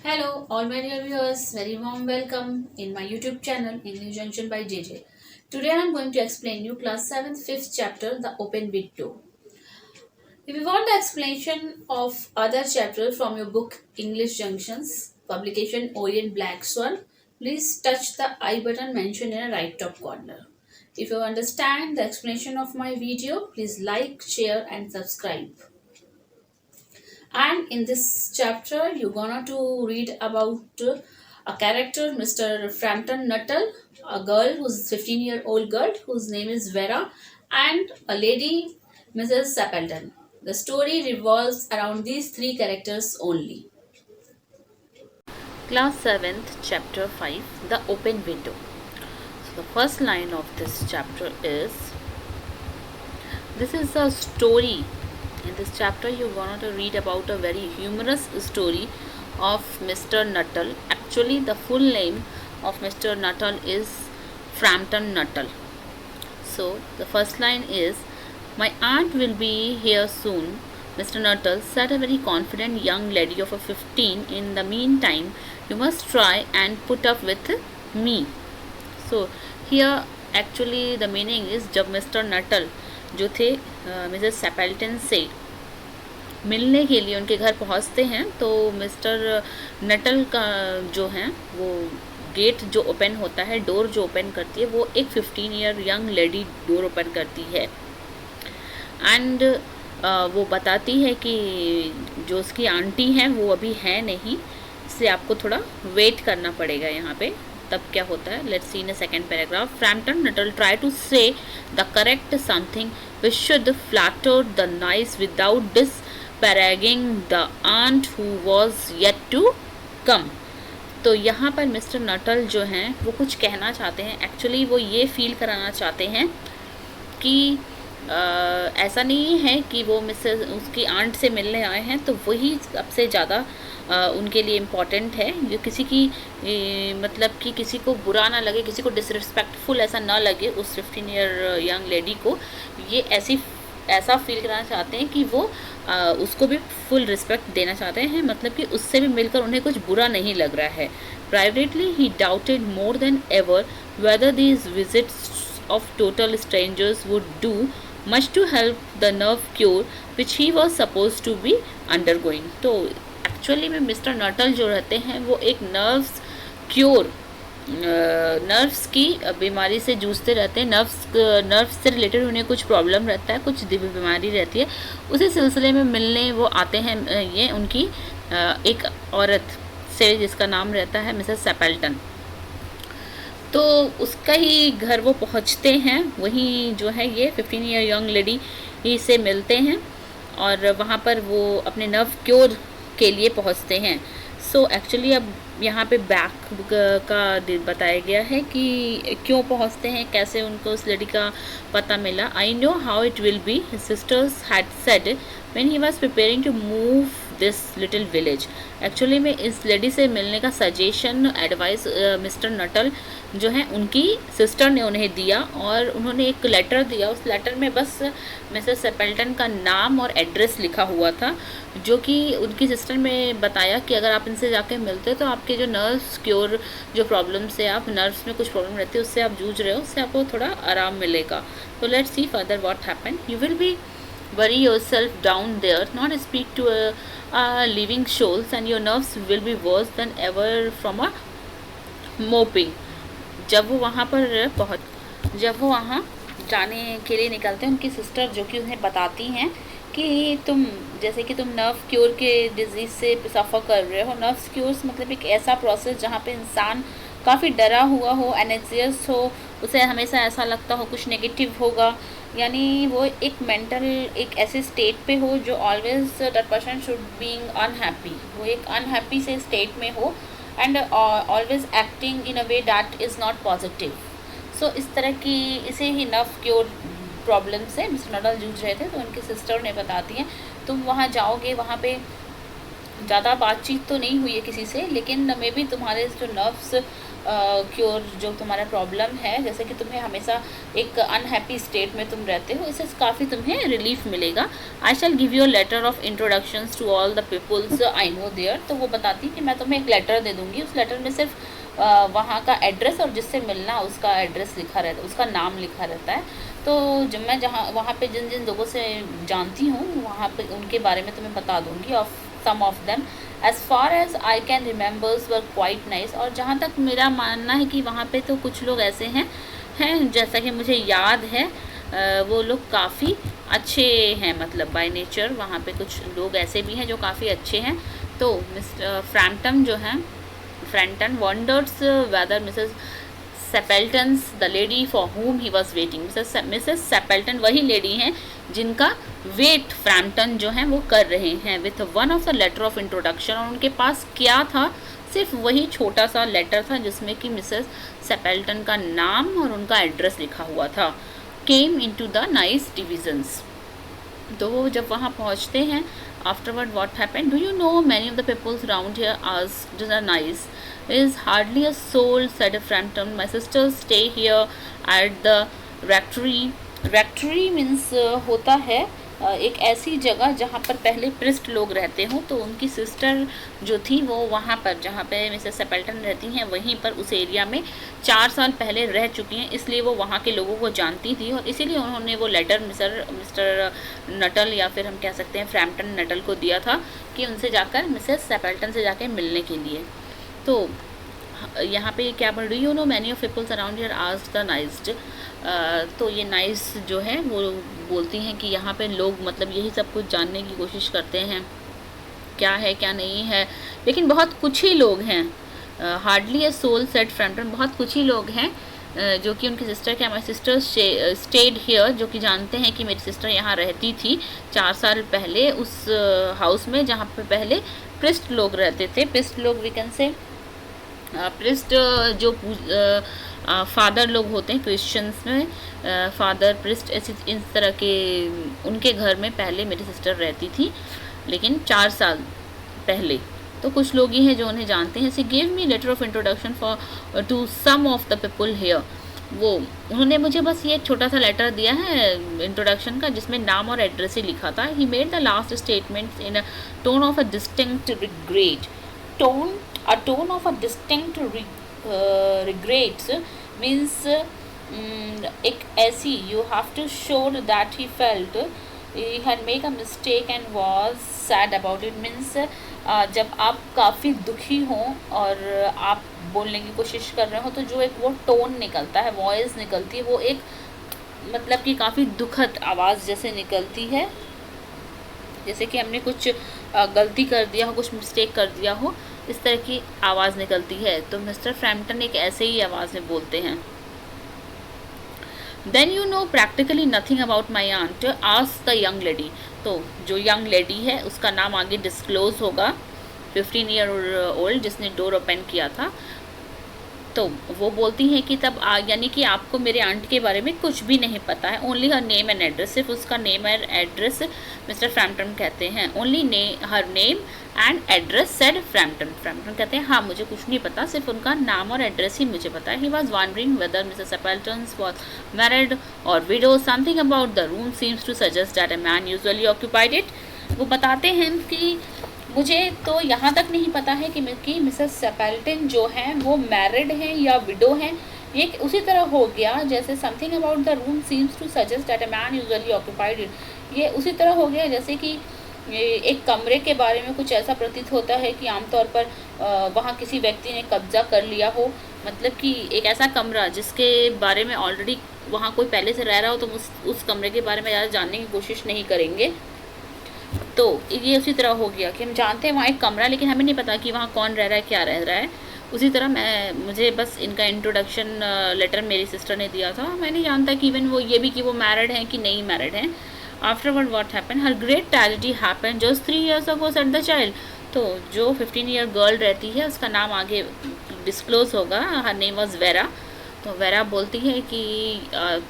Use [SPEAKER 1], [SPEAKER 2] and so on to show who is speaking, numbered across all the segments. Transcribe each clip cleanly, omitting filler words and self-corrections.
[SPEAKER 1] Hello, all my dear viewers. Very warm welcome in my YouTube channel English Junction by JJ. Today I am going to explain you class 7th 5th chapter The Open Window. If you want the explanation of other chapter from your book English Junctions, publication Orient Black Swan, please touch the I button mentioned in the right top corner. If you understand the explanation of my video, please like, share and subscribe. And in this chapter, you're gonna to read about a character, Mr. Frampton Nuttall, a girl who's 15-year-old girl whose name is Vera, and a lady, Mrs. Sapelton. The story revolves around these three characters only. Class 7th, Chapter 5, The Open Window. So the first line of this chapter is, this is a story. In this chapter, you're going to read about a very humorous story of Mr. Nuttall. Actually, the full name of Mr. Nuttall is Frampton Nuttall. So, the first line is, my aunt will be here soon. Mr. Nuttall said, a very confident young lady of 15. In the meantime, you must try and put up with me. So, here actually the meaning is, जब mister Nuttall जो थे Mrs सैपेल्टन से मिलने के लिए उनके घर पहुंचते हैं तो मिस्टर नटल का जो है वो गेट जो ओपन होता है, डोर जो ओपन करती है वो एक 15 year young lady door open करती है एंड वो बताती है कि जो उसकी आंटी हैं वो अभी है नहीं, इसलिए आपको थोड़ा वेट करना पड़ेगा यहाँ पे. तब क्या होता है, let's see in a second paragraph. Framton Nuttel try to say the correct something which should flatter the niece without disparaging the aunt who was yet to come. तो यहाँ पर मिस्टर नटल जो हैं वो कुछ कहना चाहते हैं. एक्चुअली वो ये फील कराना चाहते हैं कि ऐसा नहीं है कि वो मिसेस उसकी आंट से मिलने आए हैं, तो वही सबसे ज़्यादा उनके लिए इम्पॉर्टेंट है. जो किसी की मतलब कि किसी को बुरा ना लगे, किसी को डिसरिस्पेक्टफुल ऐसा ना लगे उस 15 ईयर यंग लेडी को, ये ऐसा फील कराना चाहते हैं कि वो उसको भी फुल रिस्पेक्ट देना चाहते हैं, मतलब कि उससे भी मिलकर उन्हें कुछ बुरा नहीं लग रहा है. Privately he doubted more than ever whether these visits of total strangers would do much to help the nerve cure which he was supposed to be undergoing. तो एक्चुअली में मिस्टर नटल जो रहते हैं वो एक नर्व्स की बीमारी से जूझते रहते हैं. नर्व्स से रिलेटेड उन्हें कुछ प्रॉब्लम रहता है, कुछ बीमारी रहती है. उसी सिलसिले में मिलने वो आते हैं ये उनकी एक औरत से जिसका नाम रहता है मिसेस सैपेल्टन. तो उसका ही घर वो पहुंचते हैं, वहीं जो है ये 15 ईयर यंग लेडी ही से मिलते हैं और वहाँ पर वो अपने नर्व क्योर के लिए पहुंचते हैं. सो एक्चुअली अब यहाँ पे बैक का बताया गया है कि क्यों पहुंचते हैं, कैसे उनको उस लेडी का पता मिला. I know how it will be, his sisters had said when he was preparing to move this little village. Actually में इस लेडी से मिलने का सजेशन एडवाइस मिस्टर नटल जो है उनकी सिस्टर ने उन्हें दिया और उन्होंने एक लेटर दिया. उस लेटर में बस मिसेस सैपेल्टन का नाम और एड्रेस लिखा हुआ था, जो कि उनकी सिस्टर ने बताया कि अगर आप इनसे जाके मिलते तो आपके जो नर्व्स क्योर जो प्रॉब्लम से आप नर्व्स में कुछ प्रॉब्लम रहती है उससे आप जूझ रहे हो, उससे आपको थोड़ा आराम मिलेगा. तो let's see further what happen. You will be worry yourself down there, not speak to living souls, and your nerves will be worse than ever from a moping. जब वो वहाँ जाने के लिए निकलते हैं, उनकी सिस्टर जो कि उन्हें बताती हैं कि तुम जैसे कि तुम नर्व क्योर के डिजीज़ से सफ़र कर रहे हो. नर्व क्योर्स मतलब एक ऐसा प्रोसेस जहाँ पे इंसान काफ़ी डरा हुआ हो, एनेक्सियस हो, उसे हमेशा ऐसा लगता हो कुछ नेगेटिव होगा, यानी वो एक मेंटल एक ऐसे स्टेट पे हो जो always that person should being unhappy, वो एक अनहैप्पी से स्टेट में हो and always acting in a way that is not positive. So इस तरह की इसे ही नर्व क्योर प्रॉब्लम से मिस्टर नटल जूझ रहे थे. तो उनकी सिस्टर ने बताती हैं तुम वहाँ जाओगे, वहाँ पे ज़्यादा बातचीत तो नहीं हुई है किसी से, लेकिन मे बी तुम्हारे जो नर्व्स क्योर जो तुम्हारा प्रॉब्लम है, जैसे कि तुम्हें हमेशा एक अनहैप्पी स्टेट में तुम रहते हो, इससे काफ़ी तुम्हें रिलीफ मिलेगा। I shall give you a letter of introductions to all the peoples I know there. तो वो बताती कि मैं तुम्हें एक लेटर दे दूँगी, उस लेटर में सिर्फ वहाँ का एड्रेस और जिससे मिलना उसका एड्रेस लिखा रहता है, उसका नाम लिखा रहता है। तो जब मैं जहाँ वहाँ पे जिन जिन लोगों से जानती हूँ वहाँ पे उनके बारे में तुम्हें बता दूँगी। Of some of them as far as I can remembers were quite nice. और जहाँ तक मेरा मानना है कि वहाँ पे तो कुछ लोग ऐसे हैं जैसा कि मुझे याद है वो लोग काफ़ी अच्छे हैं, मतलब बाय नेचर वहाँ पे कुछ लोग ऐसे भी हैं जो काफ़ी अच्छे हैं। तो मिस्टर फ्रैम्पटन जो हैं, Framton wonders whether Mrs Sappleton's the lady for whom he was waiting. Mrs Sappleton वही लेडी हैं जिनका वेट फ्रैम्पटन जो हैं वो कर रहे हैं with one of the letter of introduction. और उनके पास क्या था, सिर्फ वही छोटा सा लेटर था जिसमें कि मिसेस सेपल्टन का नाम और उनका एड्रेस लिखा हुआ था। Came in to the nice divisions. तो वो जब वहाँ पहुँचते हैं, afterward what happened, do you know many of the peoples around here asked are nice, is hardly a soul, said Frampton. My sisters stay here at the rectory. Rectory means होता है एक ऐसी जगह जहाँ पर पहले प्रिस्ट लोग रहते हों। तो उनकी सिस्टर जो थी वो वहाँ पर जहाँ पे मिसेस सेपल्टन रहती हैं वहीं पर उस एरिया में 4 साल पहले रह चुकी हैं, इसलिए वो वहाँ के लोगों को जानती थी और इसीलिए उन्होंने वो लेटर मिस्टर नटल या फिर हम कह सकते हैं फ्रैम्पटन नटल को दिया था कि उनसे जाकर मिसेस सेपल्टन से जाकर मिलने के लिए। तो यहाँ पे क्या बोल रही, you know many of peoples around here asked the niece. तो ये नाइस जो है वो बोलती हैं कि यहाँ पे लोग मतलब यही सब कुछ जानने की कोशिश करते हैं क्या है क्या नहीं है, लेकिन बहुत कुछ ही लोग हैं। Hardly a soul said Framton, बहुत कुछ ही लोग हैं जो कि उनकी सिस्टर क्या, माई सिस्टर स्टेड हियर, जो कि जानते हैं कि मेरी सिस्टर यहाँ रहती थी 4 साल पहले उस हाउस में जहाँ पे पहले प्रिस्ट लोग रहते थे। प्रिस्ट लोग वी कैन से प्रिस्ट जो फादर लोग होते हैं क्रिश्चियंस में, फादर प्रिस्ट ऐसी इस तरह के उनके घर में पहले मेरी सिस्टर रहती थी, लेकिन 4 साल पहले। तो कुछ लोग ही हैं जो उन्हें जानते हैं। She give me letter of introduction for to some of the people here. वो उन्होंने मुझे बस ये छोटा सा लेटर दिया है इंट्रोडक्शन का जिसमें नाम और एड्रेस ही लिखा था। He made the last statement in a tone of a distinct regret. A tone of a distinct regrets means एक ऐसी, you have to show that he felt he had made a mistake and was sad about it means जब आप काफ़ी दुखी हों और आप बोलने की कोशिश कर रहे हो तो जो एक वो टोन निकलता है, वॉइस निकलती है, वो एक मतलब कि काफ़ी दुखद आवाज़ जैसे निकलती है, जैसे कि हमने कुछ गलती कर दिया हो, कुछ मिस्टेक कर दिया हो, इस तरह की आवाज़ निकलती है। तो मिस्टर फ्रैम्पटन एक ऐसे ही आवाज़ में बोलते हैं। Then you know practically nothing about my aunt, ask the young lady. तो जो यंग लेडी है उसका नाम आगे डिस्क्लोज होगा, 15 ईयर ओल्ड जिसने डोर ओपन किया था। तो वो बोलती हैं कि तब यानी कि आपको मेरे आंट के बारे में कुछ भी नहीं पता है। Only her name and address, सिर्फ उसका name and address mister Frampton कहते हैं। Only her name and address said Frampton. Frampton कहते हैं हाँ मुझे कुछ नहीं पता, सिर्फ उनका नाम और एड्रेस ही मुझे पता है। He was wondering whether Mrs Sappleton was married और widow, something about the room seems to suggest that a man usually occupied it. वो बताते हैं कि मुझे तो यहाँ तक नहीं पता है कि मिसेस सेपल्टन जो हैं वो मैरिड हैं या विडो हैं। ये उसी तरह हो गया जैसे something about the room seems to suggest that a man usually occupied it. ये उसी तरह हो गया जैसे कि एक कमरे के बारे में कुछ ऐसा प्रतीत होता है कि आमतौर पर वहाँ किसी व्यक्ति ने कब्जा कर लिया हो, मतलब कि एक ऐसा कमरा जिसके बारे में ऑलरेडी वहाँ कोई पहले से रह रहा हो तो उस कमरे के बारे में ज़्यादा जानने की कोशिश नहीं करेंगे। तो ये उसी तरह हो गया कि हम जानते हैं वहाँ एक कमरा लेकिन हमें नहीं पता कि वहाँ कौन रह रहा है क्या रह रहा है। उसी तरह मुझे बस इनका इंट्रोडक्शन लेटर मेरी सिस्टर ने दिया था, मैं नहीं जानता कि इवन वो ये भी कि वो मैरिड हैं कि नहीं मैरिड हैं। Afterward what happen, her great tragedy happen just 3 years ago said the child. तो जो 15 ईयर गर्ल रहती है उसका नाम आगे डिस्क्लोज होगा, हर नेम वॉज वेरा। तो वेरा बोलती है कि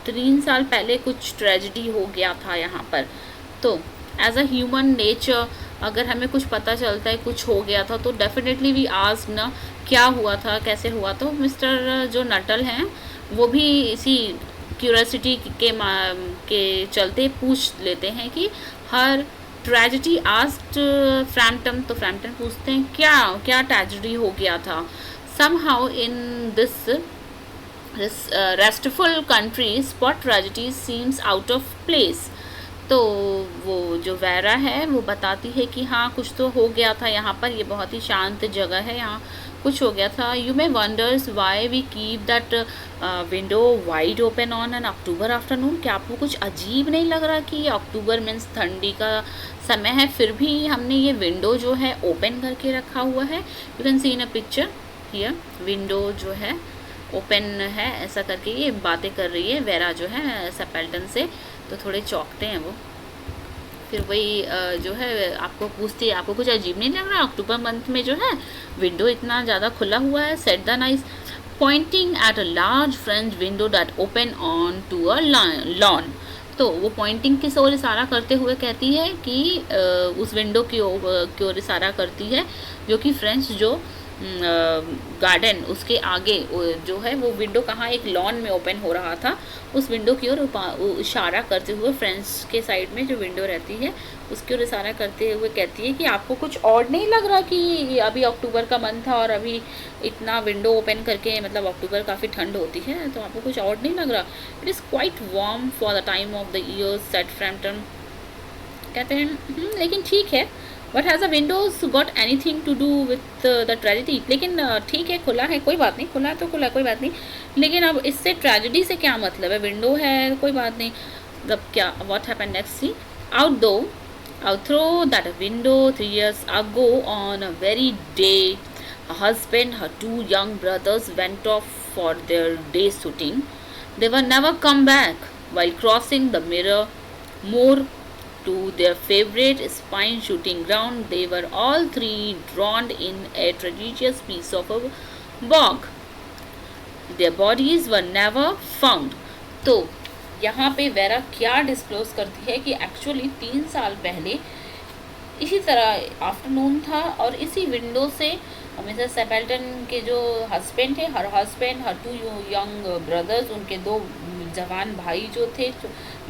[SPEAKER 1] 3 साल पहले कुछ ट्रेजेडी हो गया था यहाँ पर। तो एज अ ह्यूमन नेचर अगर हमें कुछ पता चलता है कुछ हो गया था तो डेफिनेटली वी आस्क ना क्या हुआ था, कैसे हुआ। तो मिस्टर जो नटल हैं वो भी इसी क्यूरियोसिटी के चलते पूछ लेते हैं कि हर ट्रेजिडी आस्क्ड फ्रैम्पटन, तो फ्रैम्पटन पूछते हैं क्या क्या ट्रेजिडी हो गया था। Somehow in this restful country spot tragedy seems out of place. तो वो जो वेरा है वो बताती है कि हाँ कुछ तो हो गया था यहाँ पर, ये बहुत ही शांत जगह है, यहाँ कुछ हो गया था। You may wonders why we keep that window wide open on an October afternoon. क्या आपको कुछ अजीब नहीं लग रहा कि ये अक्टूबर मीन्स ठंडी का समय है, फिर भी हमने ये विंडो जो है ओपन करके रखा हुआ है। You can see in a picture here, window जो है ओपन है, ऐसा करके ये बातें कर रही है वेरा जो है सेपेल्टन से। तो थोड़े चौंकते हैं वो। फिर वही जो है आपको पूछती है आपको कुछ अजीब नहीं लग रहा अक्टूबर मंथ में जो है विंडो इतना ज़्यादा खुला हुआ है। Set the nice pointing at a large French window that open on to a lawn. तो वो पॉइंटिंग की ओर इशारा करते हुए कहती है कि उस विंडो की ओर इशारा करती है जो कि फ्रेंच जो गार्डन उसके आगे जो है वो विंडो कहाँ एक लॉन में ओपन हो रहा था, उस विंडो की ओर इशारा करते हुए फ्रेंड्स के साइड में जो विंडो रहती है उसकी ओर इशारा करते हुए कहती है कि आपको कुछ और नहीं लग रहा कि अभी अक्टूबर का मंथ था और अभी इतना विंडो ओपन करके, मतलब अक्टूबर काफ़ी ठंड होती है तो आपको कुछ और नहीं लग रहा। It is quite warm for the time of the years set Frampton. कहते हैं लेकिन ठीक है, What has the windows got anything to do with the tragedy? लेकिन ठीक है खुला है कोई बात नहीं, खुला है तो खुला है कोई बात नहीं, लेकिन अब इससे ट्रेजिडी से क्या मतलब है, विंडो है कोई बात नहीं। तब क्या what happened next? See, outthrough that window 3 years ago on a very day, her husband, her 2 young brothers went off for their day shooting. They were never come back. While crossing the mirror more to their favorite spine shooting ground, they were all three drowned in a treacherous piece of a bog. Their bodies were never found. तो यहाँ पे vera क्या disclose करती है कि actually 3 साल पहले इसी तरह आफ्टरनून था और इसी विंडो से मिसेस सेपेल्टन के जो हस्बैंड थे, हर हस्बैंड, हर 2 यंग ब्रदर्स, उनके 2 जवान भाई जो थे,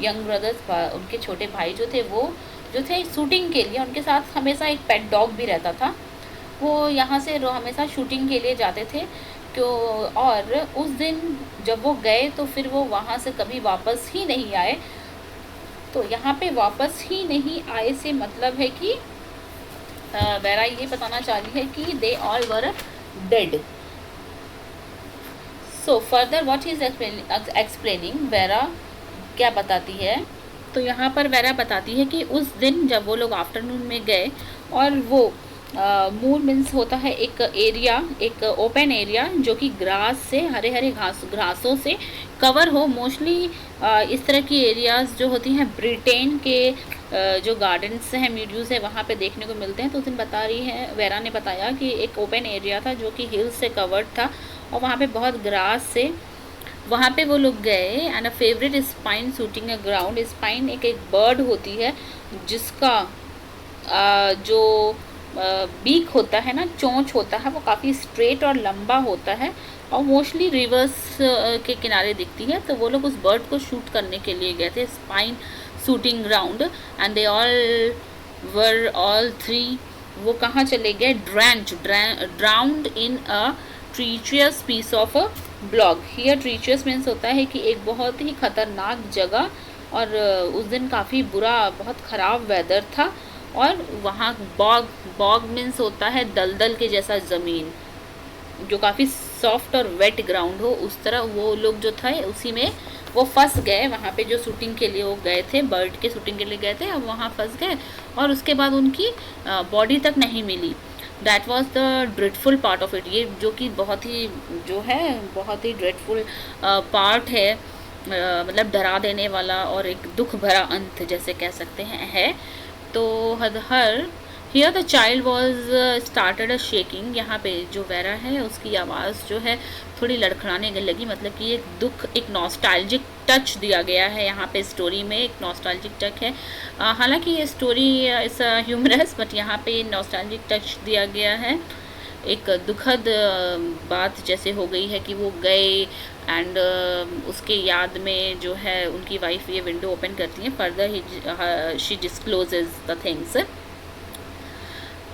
[SPEAKER 1] यंग ब्रदर्स, उनके छोटे भाई जो थे वो जो थे शूटिंग के लिए, उनके साथ हमेशा एक पेट डॉग भी रहता था। वो यहाँ से हमेशा शूटिंग के लिए जाते थे क्यों, और उस दिन जब वो गए तो फिर वो वहाँ से कभी वापस ही नहीं आए। तो यहाँ पे वापस ही नहीं आए से मतलब है कि वेरा ये बताना चाह रही है कि they all were dead. So further what is explaining, vera क्या बताती है, तो यहाँ पर वेरा बताती है कि उस दिन जब वो लोग आफ्टरनून में गए और वो मूर मीन्स होता है एक एरिया, एक ओपन एरिया जो कि ग्रास से, हरे हरे घासों से कवर हो। मोस्टली इस तरह की एरियाज़ जो होती हैं ब्रिटेन के जो गार्डन्स हैं, मीड्यूज़ है, वहाँ पे देखने को मिलते हैं। तो उस दिन बता रही है, वेरा ने बताया कि एक ओपन एरिया था जो कि हिल्स से कवर्ड था और वहाँ पे बहुत ग्रास से वहाँ पे वो लोग गए। And a favourite spine shooting a ground, spine एक बर्ड होती है जिसका जो बीक होता है ना, चोंच होता है, वो काफ़ी स्ट्रेट और लंबा होता है और मोस्टली रिवर्स के किनारे दिखती है। तो वो लोग उस बर्ड को शूट करने के लिए गए थे, स्पाइन shooting ground, and they all three वो कहाँ चले गए, drowned in a treacherous piece of a bog. Here treacherous means होता है कि एक बहुत ही खतरनाक जगह, और उस दिन काफ़ी बुरा, बहुत ख़राब वेदर था और वहाँ बॉग मीन्स होता है दलदल के जैसा ज़मीन जो काफ़ी सॉफ्ट और वेट ग्राउंड हो, उस तरह वो लोग जो थे उसी में वो फंस गए। वहाँ पे जो शूटिंग के लिए वो गए थे, बर्ड के शूटिंग के लिए गए थे, अब वहाँ फंस गए और उसके बाद उनकी बॉडी तक नहीं मिली। That was the dreadful part of it. ये जो कि बहुत ही जो है बहुत ही ड्रेडफुल पार्ट है, मतलब डरा देने वाला और एक दुख भरा अंत जैसे कह सकते हैं है। तो हर here the child was started a shaking. यहाँ पे जो वेरा है उसकी आवाज़ जो है थोड़ी लड़खड़ाने लगी, मतलब कि एक दुख, एक नॉस्टैल्जिक टच दिया गया है यहाँ पे स्टोरी में, एक नॉस्टैल्जिक टच है। हालांकि ये स्टोरी इज़ ह्यूमरस, बट यहाँ पे नॉस्टैल्जिक टच दिया गया है। एक दुखद बात जैसे हो गई है कि वो गए एंड उसके याद में जो है उनकी वाइफ ये विंडो ओपन करती है। Further she discloses the things.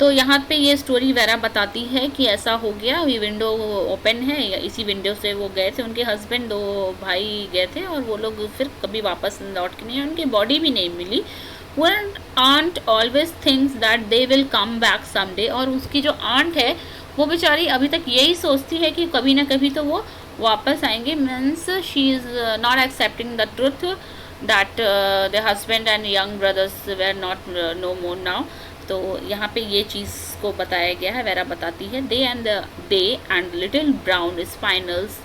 [SPEAKER 1] तो यहाँ पे ये स्टोरी वेरा बताती है कि ऐसा हो गया, ये विंडो ओपन है, या इसी विंडो से वो गए थे, उनके हस्बैंड, 2 भाई गए थे और वो लोग फिर कभी वापस लौट के नहीं, उनकी बॉडी भी नहीं मिली। One aunt always thinks that they will come back someday. और उसकी जो आंट है वो बेचारी अभी तक यही सोचती है कि कभी ना कभी तो वो वापस आएंगे। Means she is not accepting the truth that the husband and young brothers were not know more now. तो यहाँ पे ये चीज़ को बताया गया है, वेरा बताती है। They and little brown spaniels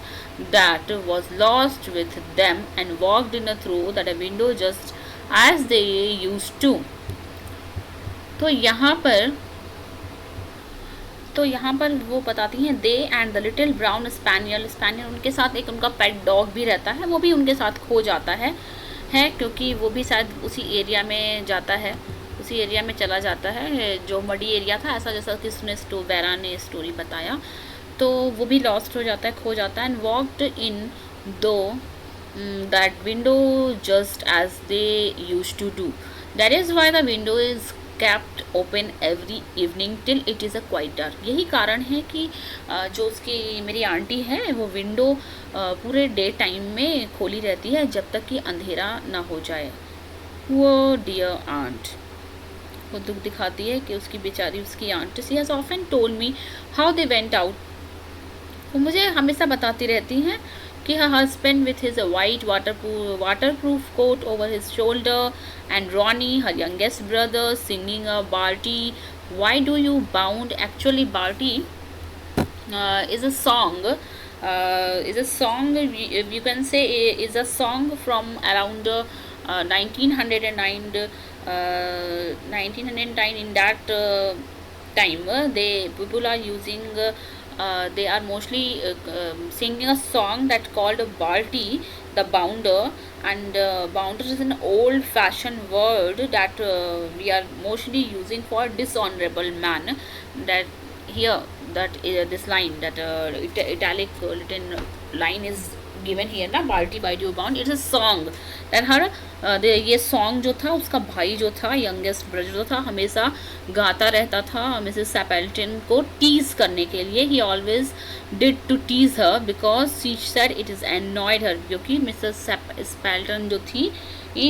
[SPEAKER 1] that was lost with them and walked in through that a window just as they use to. तो यहाँ पर वो बताती हैं they and the little brown spaniel. Spaniel उनके साथ एक उनका पेट डॉग भी रहता है, वो भी उनके साथ खो जाता है क्योंकि वो भी शायद उसी एरिया में जाता है, उसी एरिया में चला जाता है जो मडी एरिया था, ऐसा जैसा कि उसने वेरा ने स्टोरी बताया। तो वो भी लॉस्ट हो जाता है, खो जाता है। And walked in through that window just as they use to do. That is why the window is kept open every evening till it is a quite dark। यही कारण है कि जो उसकी मेरी आंटी है वो विंडो पूरे डे टाइम में खोली रहती है जब तक कि अंधेरा ना हो जाए। वो डियर आंट, वो दुख दिखाती है कि उसकी बेचारी उसकी aunt, she has often told me how they went out. वो मुझे हमेशा बताती रहती हैं कि her husband with his white waterproof coat over his shoulder and Ronnie, her youngest brother, singing a Barty, why do you bound? Actually Barty is a song, you can say is a song from around 1909, 1909. In that time people are using they are mostly singing a song that called Balti, the bounder. And bounder is an old fashioned word that we are mostly using for dishonorable man. That here that this line, that italic written line is given here ना, Bertie why you bound, it's a song that her ये song जो था उसका भाई जो था, youngest brother जो था, हमेशा गाता रहता था मिसेस सैपेल्टन को टीज करने के लिए। He always did to tease her because she said it is annoyed her. क्योंकि मिसेस सैपेल्टन जो थी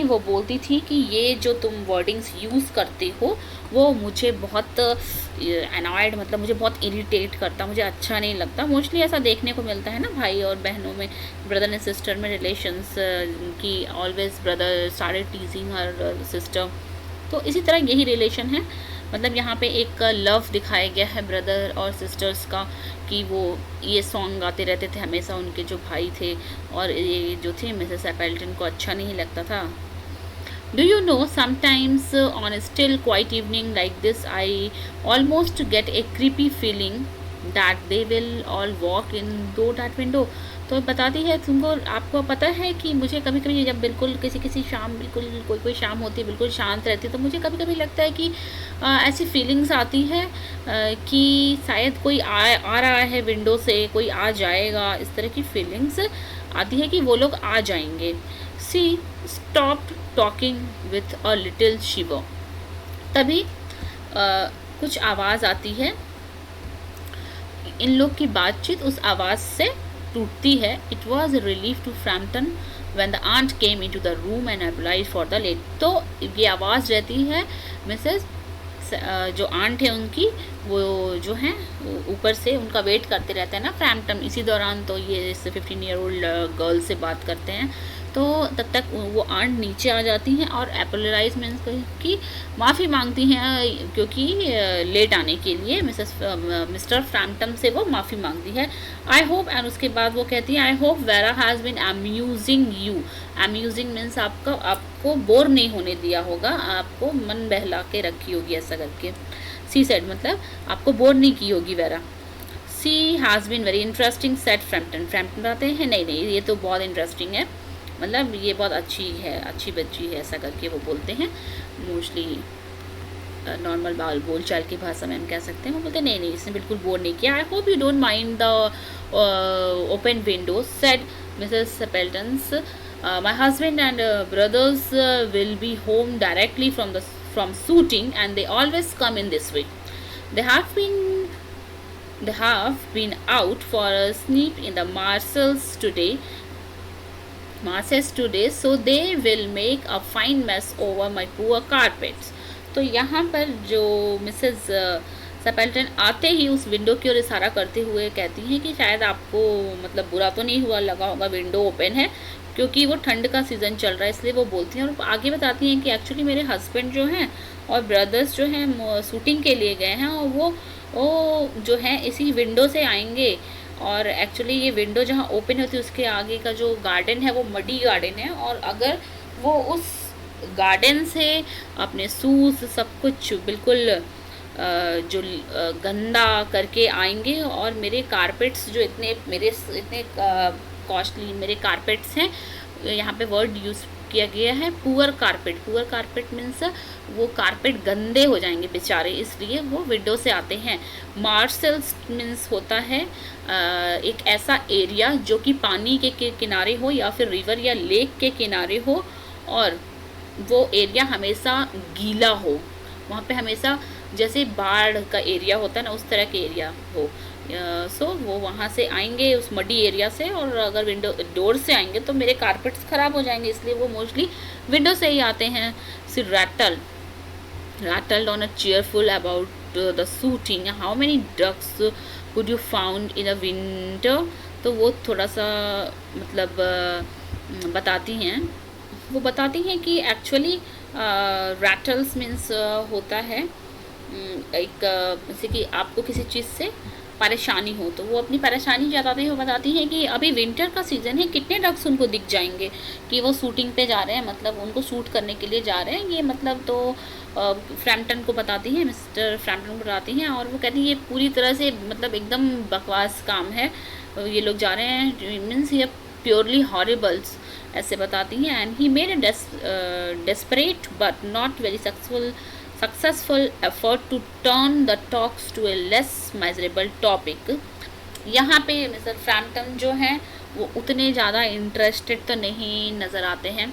[SPEAKER 1] वो बोलती थी कि ये जो तुम वर्डिंग्स यूज़ करते हो वो मुझे बहुत एनॉयड, मतलब मुझे बहुत इरिटेट करता, मुझे अच्छा नहीं लगता। मोस्टली ऐसा देखने को मिलता है ना भाई और बहनों में, ब्रदर एंड सिस्टर में रिलेशंस की always brother started टीजिंग her sister. तो इसी तरह यही रिलेशन है, मतलब यहाँ पे एक लव दिखाया गया है ब्रदर और सिस्टर्स का कि वो ये सॉन्ग गाते रहते थे हमेशा, उनके जो भाई थे और ये जो थे मिसेस एपल्टन को अच्छा नहीं लगता था। Do you know, sometimes on a still quiet evening like this, I almost get a creepy feeling that they will all walk in through that window। तो बताती है तुमको, आपको पता है कि मुझे कभी कभी जब बिल्कुल किसी शाम, बिल्कुल कोई शाम होती है बिल्कुल शांत रहती है, तो मुझे कभी कभी लगता है कि ऐसी फीलिंग्स आती है कि शायद कोई आ रहा है विंडो से, कोई आ जाएगा, इस तरह की फीलिंग्स आती है कि वो लोग आ जाएंगे। She stopped talking with a little shiver. तभी कुछ आवाज़ आती है, इन लोग की बातचीत उस आवाज़ से टूटती है। It was relief to Framton when the aunt came into the room and applied for the late. तो ये आवाज़ रहती है मिसेस जो आंट है उनकी, वो जो है ऊपर से उनका वेट करते रहते हैं ना फ्रैम्पटन। इसी दौरान तो ये 15 ईयर ओल्ड गर्ल से बात करते हैं, तो तब तक वो आंट नीचे आ जाती हैं और एपोलोजाइज मीन्स की माफ़ी मांगती हैं क्योंकि लेट आने के लिए मिस्टर फ्रैम्पटन से वो माफ़ी मांगती है। आई होप, एंड उसके बाद वो कहती है I hope vera has been amusing you. Amusing means आपको बोर नहीं होने दिया होगा, आपको मन बहला के रखी होगी ऐसा करके। सी सेड मतलब आपको बोर नहीं की होगी वगैरह। She has been very interesting said Framton. Framton बताते हैं नहीं नहीं ये तो बहुत इंटरेस्टिंग है, मतलब ये बहुत अच्छी है, अच्छी बच्ची है, ऐसा करके वो बोलते हैं। मोस्टली नॉर्मल बोल चाल की भाषा में हम कह सकते हैं। वो बोलते हैं नहीं नहीं इसने बिल्कुल बोर नहीं किया। I hope you don't mind the open window said Mrs Sappleton's. My husband and brothers will be home directly from shooting, and they always come in this way. They have been out for a sneak in the marshes today, so they will make a fine mess over my poor carpets. तो यहाँ पर जो Mrs सेपल्टन आते ही उस window की ओर इशारा करते हुए कहती हैं कि शायद आपको मतलब बुरा तो नहीं हुआ लगा होगा, विंडो ओपन है क्योंकि वो ठंड का सीज़न चल रहा है इसलिए वो बोलती हैं। और आगे बताती हैं कि एक्चुअली मेरे हस्बैंड जो हैं और ब्रदर्स जो हैं शूटिंग के लिए गए हैं और वो जो है इसी विंडो से आएंगे। और एक्चुअली ये विंडो जहाँ ओपन होती है उसके आगे का जो गार्डन है वो मडी गार्डन है, और अगर वो उस गार्डन से अपने शूज़ सब कुछ बिल्कुल जो गंदा करके आएंगे और मेरे कारपेट्स जो इतने कॉस्टली मेरे कारपेट्स हैं, यहाँ पे वर्ड यूज़ किया गया है poor carpet. Poor carpet means वो कारपेट गंदे हो जाएंगे बेचारे, इसलिए वो विंडो से आते हैं। मार्शल्स मीन्स होता है एक ऐसा एरिया जो कि पानी के किनारे हो या फिर रिवर या लेक के किनारे हो, और वो एरिया हमेशा गीला हो, वहाँ पे हमेशा जैसे बाढ़ का एरिया होता है ना उस तरह के एरिया हो। सो वो वहाँ से आएंगे उस मडी एरिया से, और अगर विंडो डोर से आएंगे तो मेरे कारपेट्स ख़राब हो जाएंगे, इसलिए वो मोस्टली विंडो से ही आते हैं। सी rattled on a cheerful about the shooting. How many ducks could you found in a winter? तो वो थोड़ा सा मतलब बताती हैं, वो बताती हैं कि एक्चुअली रैटल्स मीन्स होता है एक जैसे कि आपको किसी चीज़ से परेशानी हो तो वो अपनी परेशानी जताते हुए बताती हैं कि अभी विंटर का सीज़न है, कितने डक्स उनको दिख जाएंगे कि वो शूटिंग पे जा रहे हैं, मतलब उनको शूट करने के लिए जा रहे हैं। ये मतलब तो फ्रैम्पटन को बताती हैं, मिस्टर फ्रैम्पटन को बताती हैं, और वो कहती हैं ये पूरी तरह से मतलब एकदम बकवास काम है, ये लोग जा रहे हैं मीन्स ये प्योरली हॉरिबल्स, ऐसे बताती हैं। And he made a desperate but not very successful effort to turn the talks to a less miserable topic. यहाँ पे मिस्टर फ्रैम्पटन जो हैं वो उतने ज़्यादा इंटरेस्टेड तो नहीं नज़र आते हैं,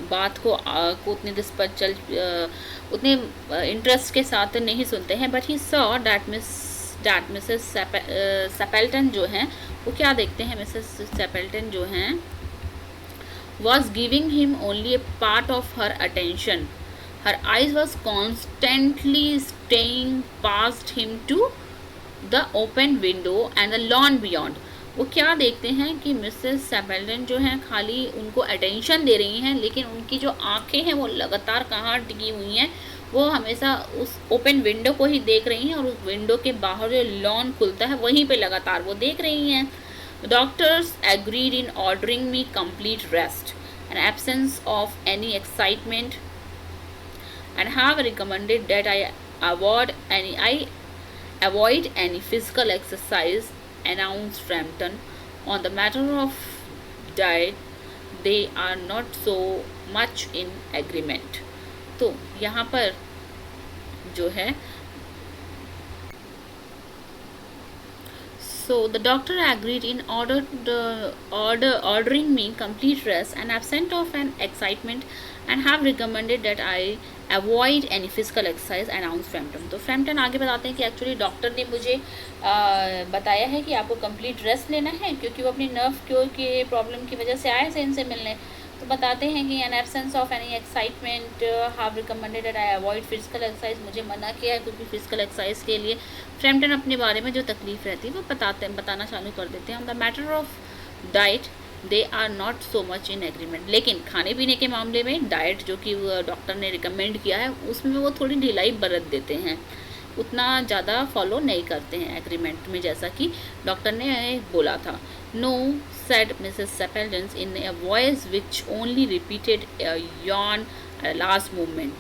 [SPEAKER 1] बात को उतने उतने इंटरेस्ट के साथ नहीं सुनते हैं। But he saw that Mrs Sappleton जो हैं वो क्या देखते हैं, मिसेस सेपल्टन जो हैं was giving him only a part of her attention. Her eyes was constantly staying past him to the open window and the lawn beyond. वो क्या देखते हैं कि मिसेस सेपल्टन जो हैं खाली उनको अटेंशन दे रही हैं, लेकिन उनकी जो आंखें हैं वो लगातार कहाँ टिकी हुई हैं, वो हमेशा उस ओपन विंडो को ही देख रही हैं, और उस विंडो के बाहर जो लॉन खुलता है वहीं पे लगातार वो देख रही हैं। Doctors agreed in ordering me complete rest and absence of any excitement, and have recommended that I avoid any physical exercise, announced Frampton. On the matter of diet, they are not so much in agreement. तो यहाँ पर जो है So the doctor agreed in ordering me complete rest and absent of an excitement, and have recommended that I avoid any physical exercise, announced Frampton. तो Frampton आगे बताते हैं कि एक्चुअली डॉक्टर ने मुझे बताया है कि आपको कंप्लीट रेस्ट लेना है, क्योंकि वो अपनी नर्व के प्रॉब्लम की वजह से आए थे इनसे मिलने। तो बताते हैं कि an absence of any excitement have recommended that I avoid physical exercise, मुझे मना किया है क्योंकि फिजिकल एक्सरसाइज के लिए फ्रैम्पटन अपने बारे में जो तकलीफ रहती है वो बताना चालू कर देते हैं। On the matter of diet they are not so much in agreement, लेकिन खाने पीने के मामले में डाइट जो कि डॉक्टर ने रिकमेंड किया है उसमें वो थोड़ी ढिलाई बरत देते हैं, उतना ज़्यादा फॉलो नहीं करते हैं एग्रीमेंट में, जैसा कि डॉक्टर ने बोला था। No said Mrs. Seppelton in a voice which only repeated a yawn at the last moment.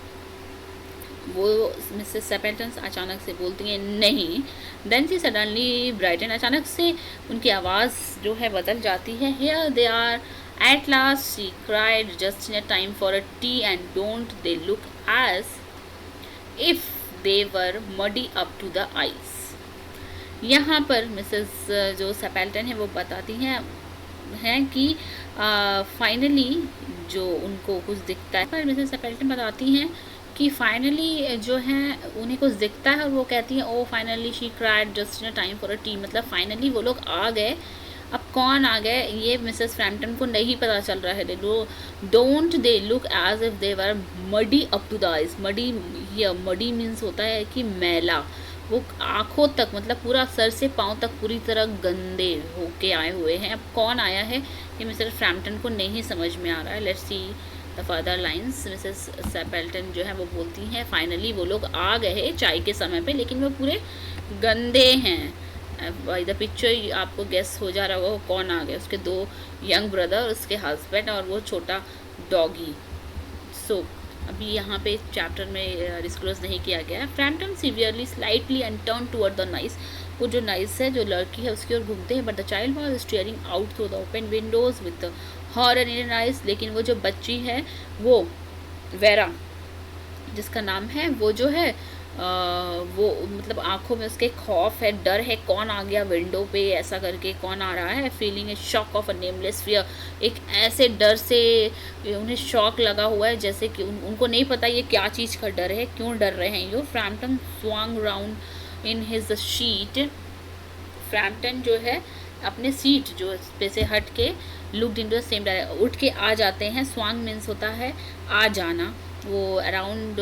[SPEAKER 1] वो मिसेस सेपेल्टन अचानक से बोलती हैं नहीं। देन शी सडनली ब्राइटन, अचानक से उनकी आवाज़ जो है बदल जाती है। Here they are at last she cried, just in a time for a tea, and don't they look as if they were muddy up to the eyes. यहाँ पर मिसेस जो सेपेल्टन है वो बताती हैं कि फाइनली जो उनको कुछ दिखता है, पर मिसेस सेपेल्टन बताती हैं कि फाइनली जो है उन्हें कुछ दिखता है, और वो कहती हैं oh finally she cried just in a time for a tea, मतलब फाइनली वो लोग आ गए। अब कौन आ गए ये मिसेस फ्रैम्पटन को नहीं पता चल रहा है। Don't they look as if they were muddy up to the eyes. Muddy, ये मडी मीन्स होता है कि मैला, वो आँखों तक, मतलब पूरा सर से पाँव तक पूरी तरह गंदे होके आए हुए हैं। अब कौन आया है ये मिस्टर फ्रैम्पटन को नहीं समझ में आ रहा है। Let's see the further lines. Mrs Sappleton जो है वो बोलती हैं फाइनली वो लोग आ गए हैं चाय के समय पे, लेकिन वो पूरे गंदे हैं। बाय द पिक्चर आपको गेस हो जा रहा होगा वो कौन आ गया। उसके 2 यंग ब्रदर, उसके हस्बैंड और वो छोटा डॉगी। सो अभी यहाँ पे चैप्टर में डिस्क्लोज नहीं किया गया है। Frampton severely slightly and turn toward the nice, वो जो नाइस है जो लड़की है उसकी ओर घूमते हैं। But the child was steering out through the open Windows with horror in eyes, लेकिन वो जो बच्ची है वो वेरा जिसका नाम है, वो जो है वो मतलब आंखों में उसके खौफ है, डर है, कौन आ गया विंडो पे ऐसा करके, कौन आ रहा है। Feeling A shock of a nameless fear, एक ऐसे डर से उन्हें शॉक लगा हुआ है जैसे कि उनको नहीं पता ये क्या चीज़ का डर है, क्यों डर रहे हैं ये। Framton swung round in his seat, Framton जो है अपने सीट जो पे से हट के looked in to the same direction, उठ के आ जाते हैं। स्वांग मीन्स होता है आ जाना। वो around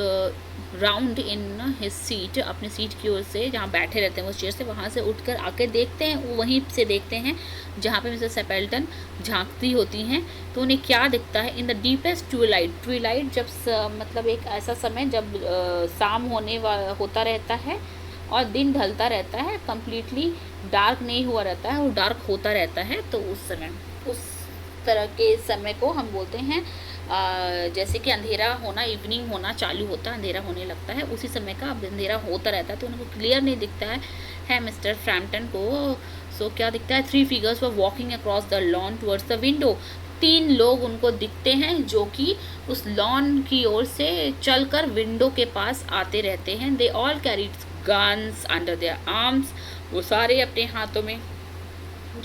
[SPEAKER 1] round in his seat, अपनी सीट की ओर से जहाँ बैठे रहते हैं उस चेयर से, वहाँ से उठकर आके देखते हैं, वो वहीं से देखते हैं जहाँ पे मिसेस सेपेल्टन झांकती होती हैं। तो उन्हें क्या दिखता है, in the deepest Twilight, Twilight जब मतलब एक ऐसा समय जब शाम होता रहता है और दिन ढलता रहता है, कम्प्लीटली डार्क नहीं हुआ रहता है, वो डार्क होता रहता है। तो उस समय, उस तरह के समय को हम बोलते हैं जैसे कि अंधेरा होना, इवनिंग होना चालू होता है, अंधेरा होने लगता है, उसी समय का अंधेरा होता रहता है। तो उनको क्लियर नहीं दिखता है मिस्टर फ्रैम्पटन को। सो क्या दिखता है, 3 figures were walking across the lawn towards the window, 3 लोग उनको दिखते हैं जो कि उस लॉन की ओर से चलकर विंडो के पास आते रहते हैं। They all carried guns under their arms, वो सारे अपने हाथों में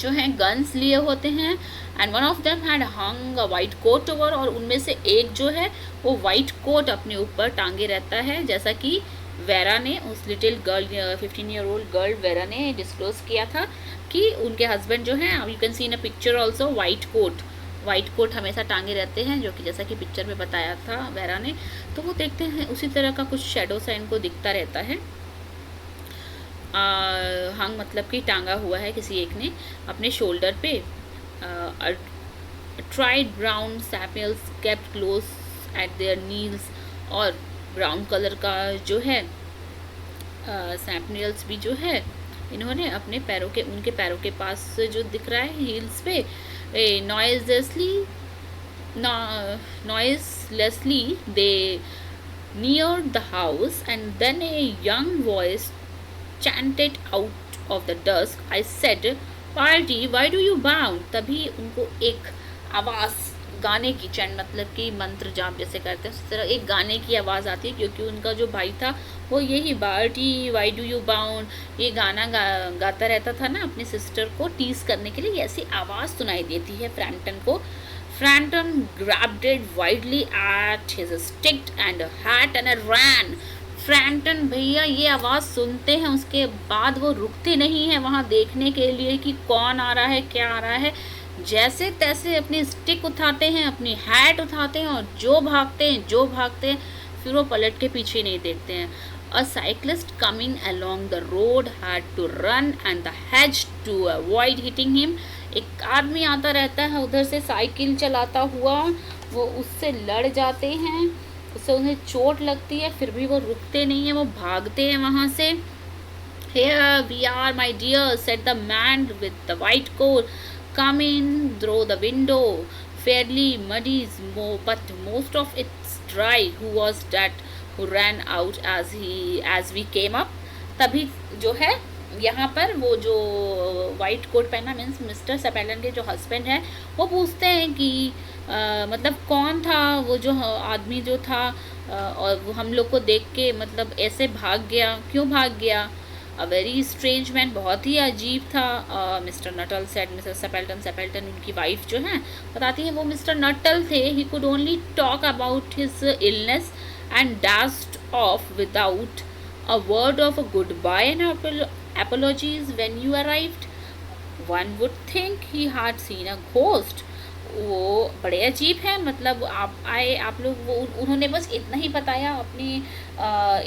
[SPEAKER 1] जो हैं गन्स लिए होते हैं। And one of them had hung a white coat over, और उनमें से एक जो है वो वाइट कोट अपने ऊपर टांगे रहता है, जैसा कि वेरा ने, उस little girl 15-year-old girl Vera ने डिस्क्लोज किया था कि उनके हस्बैंड जो हैं, you can see in a picture also, white coat हमेशा टांगे रहते हैं, जो कि जैसा कि पिक्चर में बताया था वेरा ने। तो वो देखते हैं उसी तरह का कुछ शेडो सा इनको दिखता रहता है। हंग मतलब कि टांगा हुआ है किसी एक ने अपने शोल्डर पे। Tried brown sepals kept close eight there Niels, और ब्राउन कलर का जो है सैपल्स भी जो है इन्होंने अपने पैरों के, उनके पैरों के पास जो दिख रहा है हील्स पे। noiselessly they neared the house, and then a young voice chanted out of the dusk, I said, party, why do you bound? तभी उनको एक आवाज़, गाने की, चैंट मतलब कि मंत्र जाप जैसे करते हैं उस तरह एक गाने की आवाज़ आती है, क्योंकि उनका जो भाई था वो यही party why do you bound ये गाना गाता रहता था ना अपनी सिस्टर को टीज करने के लिए। ऐसी आवाज़ सुनाई देती है फ्रैम्पटन को। Frampton grabbed it wildly at his stick and a hat and a ran. Frampton भैया ये आवाज़ सुनते हैं, उसके बाद वो रुकते नहीं हैं वहाँ देखने के लिए कि कौन आ रहा है, क्या आ रहा है। जैसे तैसे अपनी स्टिक उठाते हैं, अपनी हैट उठाते हैं और जो भागते हैं, फिर वो पलट के पीछे नहीं देखते हैं। A cyclist coming along the road had to run and the hedge to avoid hitting him. एक आदमी आता रहता है उधर से साइकिल चलाता हुआ, वो उससे लड़ जाते हैं, उससे उन्हें चोट लगती है, फिर भी वो रुकते नहीं हैं, वो भागते हैं वहाँ से। Here we are, my dear, said the man with the white coat. Come in through the window. Fairly muddy, but most of it's dry. Who was that who ran out as we came up. तभी जो है यहाँ पर वो जो white coat पहना means mister सैपेल्टन के जो हस्बैंड है वो पूछते हैं कि मतलब कौन था वो जो आदमी जो था और वो हम लोग को देख के मतलब ऐसे भाग गया, क्यों भाग गया। अ वेरी स्ट्रेंज मैन, बहुत ही अजीब था। मिस्टर नटल सेड मिस्टर सैपेल्टन उनकी वाइफ जो है बताती है वो मिस्टर नटल थे। He could only talk about his illness and dashed of without a word of a goodbye and apologies when you arrived. One would think he had seen a ghost. वो बड़े अजीब है, मतलब आप आए, आप लोग वो उन्होंने बस इतना ही बताया अपनी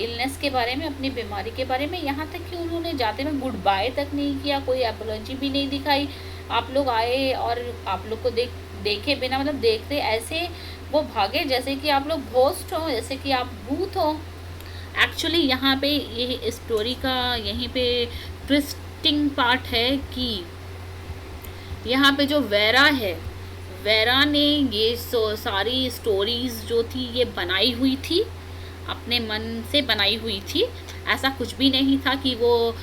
[SPEAKER 1] इलनेस के बारे में, अपनी बीमारी के बारे में, यहाँ तक कि उन्होंने जाते में गुड बाय तक नहीं किया, कोई एपोलॉजी भी नहीं दिखाई। आप लोग आए और आप लोग को देखे बिना, मतलब देखते ऐसे वो भागे जैसे कि आप लोग घोस्ट हो, जैसे कि आप भूत हो। एक्चुअली यहाँ पे ये स्टोरी का यहीं पे ट्विस्टिंग पार्ट है कि यहाँ पे जो वेरा है, वेरा ने ये सारी स्टोरीज़ जो थी ये बनाई हुई थी, अपने मन से बनाई हुई थी। ऐसा कुछ भी नहीं था कि वो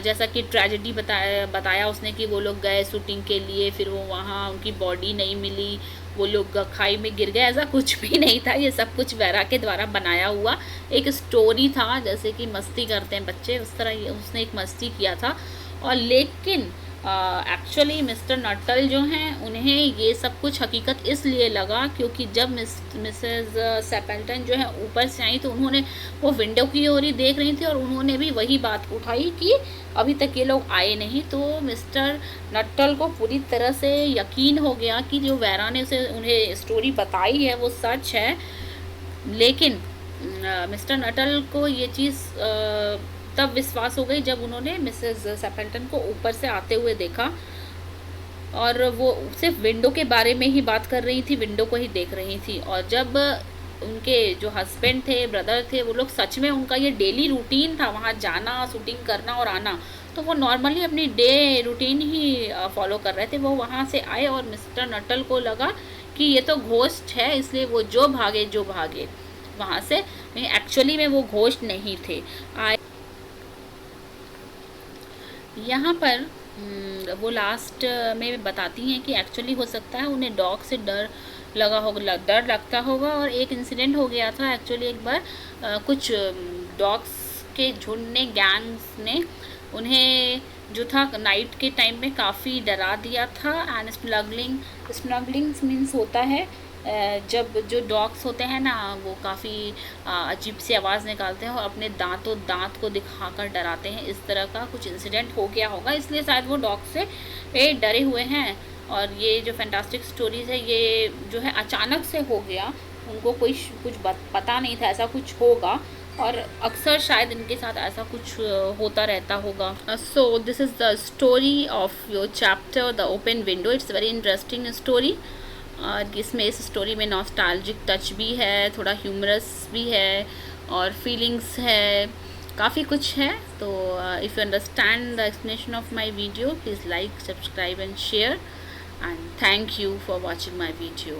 [SPEAKER 1] जैसा कि ट्रेजेडी बताया उसने कि वो लोग गए शूटिंग के लिए, फिर वो वहाँ उनकी बॉडी नहीं मिली, वो लोग खाई में गिर गए, ऐसा कुछ भी नहीं था। ये सब कुछ वेरा के द्वारा बनाया हुआ एक स्टोरी था, जैसे कि मस्ती करते हैं बच्चे उस तरह उसने एक मस्ती किया था। और लेकिन एक्चुअली मिस्टर नटल जो हैं उन्हें ये सब कुछ हकीकत इसलिए लगा क्योंकि जब मिसेस सैपेल्टन जो है ऊपर से आई तो उन्होंने वो विंडो की ओर ही देख रही थी और उन्होंने भी वही बात उठाई कि अभी तक ये लोग आए नहीं। तो मिस्टर नटल को पूरी तरह से यकीन हो गया कि जो वेरा ने उसे उन्हें स्टोरी बताई है वो सच है। लेकिन मिस्टर नटल को ये चीज़ तब विश्वास हो गई जब उन्होंने मिसेस सैपेल्टन को ऊपर से आते हुए देखा और वो सिर्फ विंडो के बारे में ही बात कर रही थी, विंडो को ही देख रही थी। और जब उनके जो हस्बैंड थे, ब्रदर थे, वो लोग सच में उनका ये डेली रूटीन था वहाँ जाना, शूटिंग करना और आना, तो वो नॉर्मली अपनी डे रूटीन ही फॉलो कर रहे थे। वो वहाँ से आए और मिस्टर नटल को लगा कि ये तो घोस्ट है, इसलिए वो जो भागे वहाँ से। एक्चुअली में वो घोस्ट नहीं थे। यहाँ पर वो लास्ट में बताती हैं कि एक्चुअली हो सकता है उन्हें डॉग से डर लगता होगा। और एक इंसिडेंट हो गया था एक्चुअली, एक बार कुछ डॉग्स के झुंड ने, गैंग्स ने उन्हें जो था नाइट के टाइम में काफ़ी डरा दिया था। एंड स्मगलिंग मीन्स होता है जब जो डॉग्स होते हैं ना वो काफ़ी अजीब सी आवाज़ निकालते हैं और अपने दांत को दिखाकर डराते हैं। इस तरह का कुछ इंसिडेंट हो गया होगा, इसलिए शायद वो डॉग से डरे हुए हैं। और ये जो फैंटास्टिक स्टोरीज़ है ये जो है अचानक से हो गया, उनको कुछ पता नहीं था ऐसा कुछ होगा, और अक्सर शायद इनके साथ ऐसा कुछ होता रहता होगा। So this is the story of your chapter the open window. It's very interesting story. और इसमें इस स्टोरी में नॉस्टैल्जिक टच भी है, थोड़ा ह्यूमरस भी है और फीलिंग्स है, काफ़ी कुछ है। तो if you understand the explanation of my video please like, subscribe and share, and thank you for watching my video.